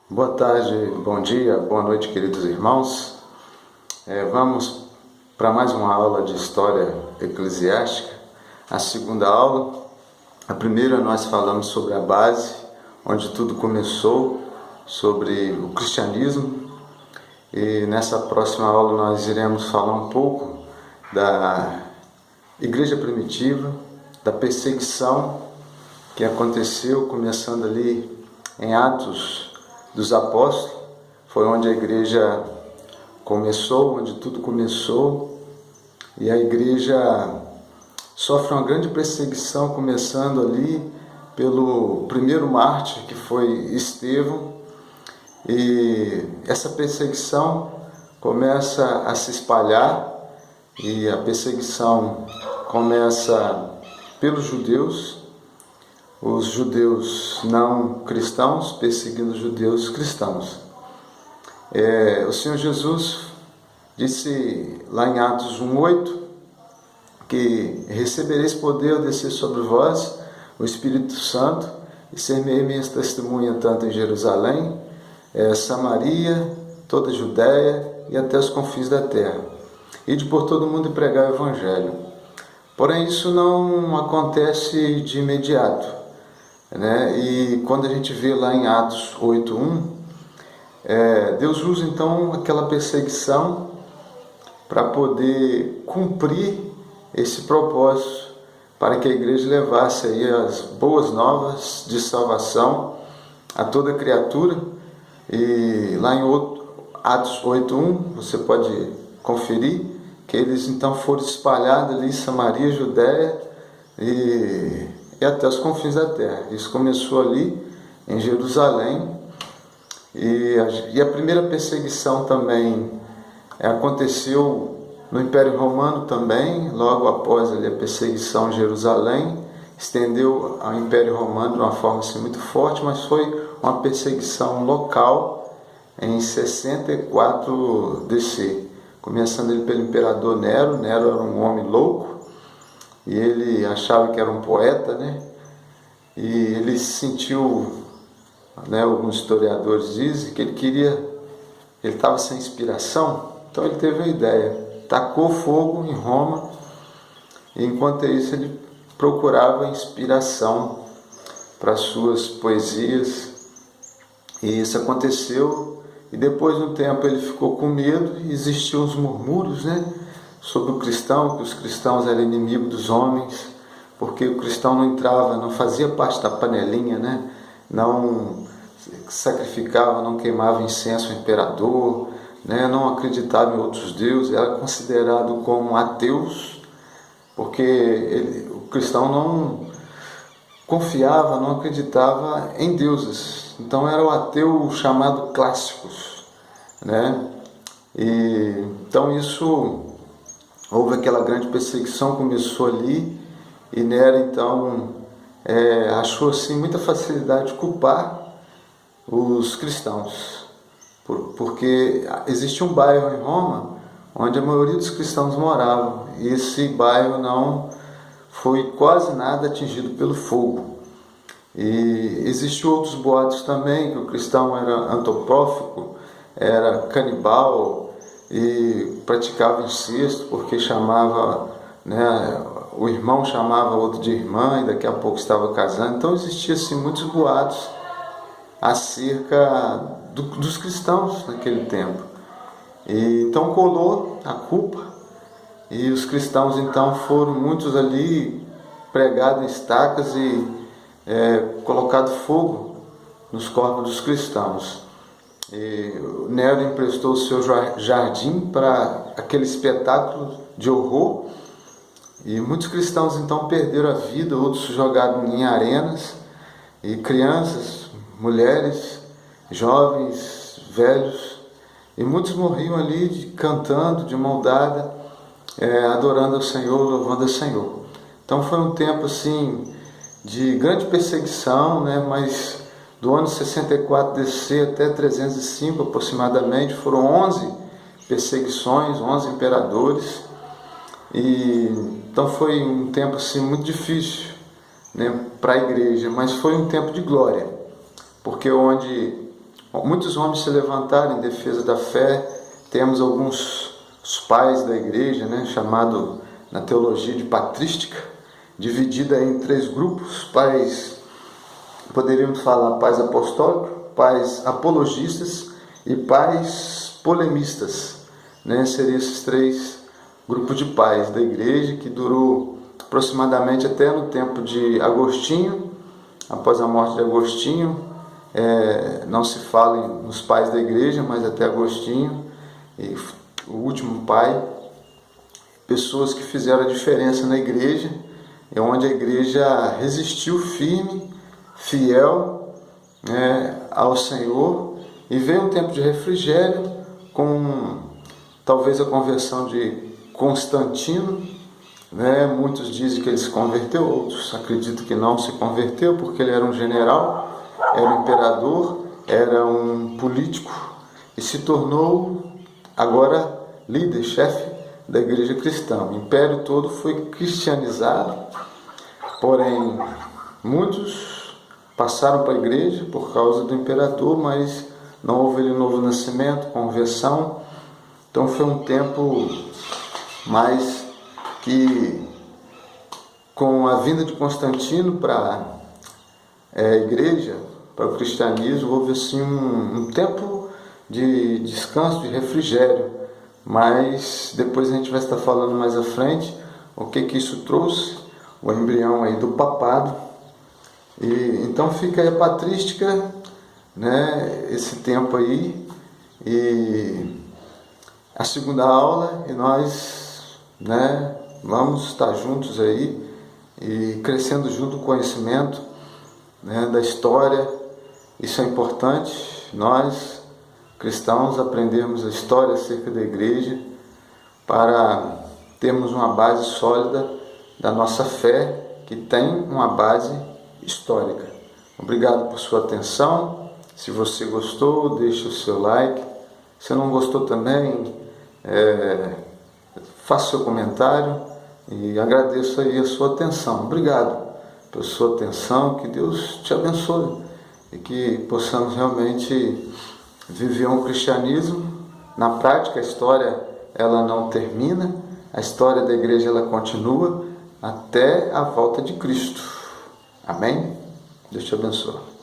Boa tarde, bom dia, boa noite, queridos irmãos. Vamos para mais uma aula de História Eclesiástica, a segunda aula. A primeira nós falamos sobre a base, onde tudo começou, sobre o cristianismo. E nessa próxima aula nós iremos falar um pouco da igreja primitiva, da perseguição que aconteceu, começando ali em Atos dos Apóstolos. Foi onde a igreja começou, onde tudo começou, e a igreja sofre uma grande perseguição, começando ali pelo primeiro mártir, que foi Estevão, e essa perseguição começa a se espalhar, e a perseguição começa pelos judeus, os judeus não cristãos perseguindo os judeus cristãos. O Senhor Jesus disse lá em Atos 1:8 que recebereis poder ao descer sobre vós o Espírito Santo e ser-me-ei minhas testemunhas tanto em Jerusalém, Samaria, toda a Judéia e até os confins da terra. Ide por todo mundo e pregar o Evangelho. Porém, isso não acontece de imediato, né? E quando a gente vê lá em Atos 8:1, Deus usa então aquela perseguição para poder cumprir esse propósito, para que a igreja levasse aí as boas novas de salvação a toda criatura. E lá em Atos 8:1 você pode conferir que eles então foram espalhados ali em Samaria, Judéia e até os confins da terra. Isso começou ali em Jerusalém, e a primeira perseguição também aconteceu no Império Romano também, logo após ali a perseguição em Jerusalém, estendeu ao Império Romano de uma forma assim, muito forte, mas foi uma perseguição local em 64 DC, começando ele pelo imperador Nero. Nero era um homem louco, e ele achava que era um poeta, né? E ele sentiu, né, alguns historiadores dizem que ele estava sem inspiração, então ele teve uma ideia, tacou fogo em Roma, e enquanto isso ele procurava inspiração para suas poesias, e isso aconteceu. E depois de um tempo ele ficou com medo, e existiam os murmúrios, né, sobre o cristão, que os cristãos eram inimigos dos homens, porque o cristão não entrava, não fazia parte da panelinha, né, não sacrificava, não queimava incenso ao imperador, né, não acreditava em outros deuses, era considerado como ateus, porque o cristão não confiava, não acreditava em deuses. Então era o ateu chamado clássicos, né? E então houve aquela grande perseguição, começou ali, e Nero então achou assim muita facilidade de culpar os cristãos, porque existia um bairro em Roma onde a maioria dos cristãos moravam, e esse bairro não foi quase nada atingido pelo fogo. E existiam outros boatos também, que o cristão era antropófago, era canibal e praticava incesto, porque chamava, né, o irmão chamava outro de irmã, e daqui a pouco estava casando. Então existiam assim, muitos boatos acerca dos cristãos naquele tempo. E então colou a culpa, e os cristãos então foram muitos ali pregados em estacas e colocado fogo nos corpos dos cristãos. E Nero emprestou o seu jardim para aquele espetáculo de horror, e muitos cristãos então perderam a vida, outros jogados em arenas, e crianças, mulheres, jovens, velhos, e muitos morriam ali cantando de mão dada, adorando ao Senhor, louvando ao Senhor. Então foi um tempo assim de grande perseguição, né? Mas do ano 64 DC até 305 aproximadamente, foram 11 perseguições, 11 imperadores, e então foi um tempo assim muito difícil, né, para a igreja, mas foi um tempo de glória, porque onde muitos homens se levantaram em defesa da fé. Temos alguns os pais da igreja, né, chamado na teologia de patrística, dividida em 3 grupos: pais, poderíamos falar pais apostólicos, pais apologistas e pais polemistas, né? Seriam esses 3 grupos de pais da igreja, que durou aproximadamente até no tempo de Agostinho. Após a morte de Agostinho, não se fala nos pais da igreja, mas até Agostinho, e o último pai, pessoas que fizeram a diferença na igreja, onde a igreja resistiu firme, fiel, ao Senhor, e veio um tempo de refrigério com talvez a conversão de Constantino, né? Muitos dizem que ele se converteu, outros acreditam que não se converteu, porque ele era um general, era um imperador, era um político e se tornou agora líder, chefe da igreja cristã. O império todo foi cristianizado, porém muitos passaram para a igreja por causa do imperador, mas não houve ali novo nascimento, conversão. Então foi um tempo mais que, com a vinda de Constantino para a igreja, para o cristianismo, houve assim um tempo de descanso, de refrigério. Mas depois a gente vai estar falando mais à frente o que isso trouxe, o embrião aí do papado. E então fica aí a patrística, né, esse tempo aí, e a segunda aula, e nós, né, vamos estar juntos aí e crescendo junto o conhecimento, né, da história. Isso é importante, nós cristãos aprendermos a história acerca da igreja para termos uma base sólida da nossa fé, que tem uma base histórica. Obrigado por sua atenção. Se você gostou, deixe o seu like. Se não gostou também, faça seu comentário, e agradeço aí a sua atenção. Obrigado pela sua atenção, que Deus te abençoe e que possamos realmente viver um cristianismo. Na prática, a história ela não termina, a história da igreja ela continua até a volta de Cristo. Amém? Deus te abençoe.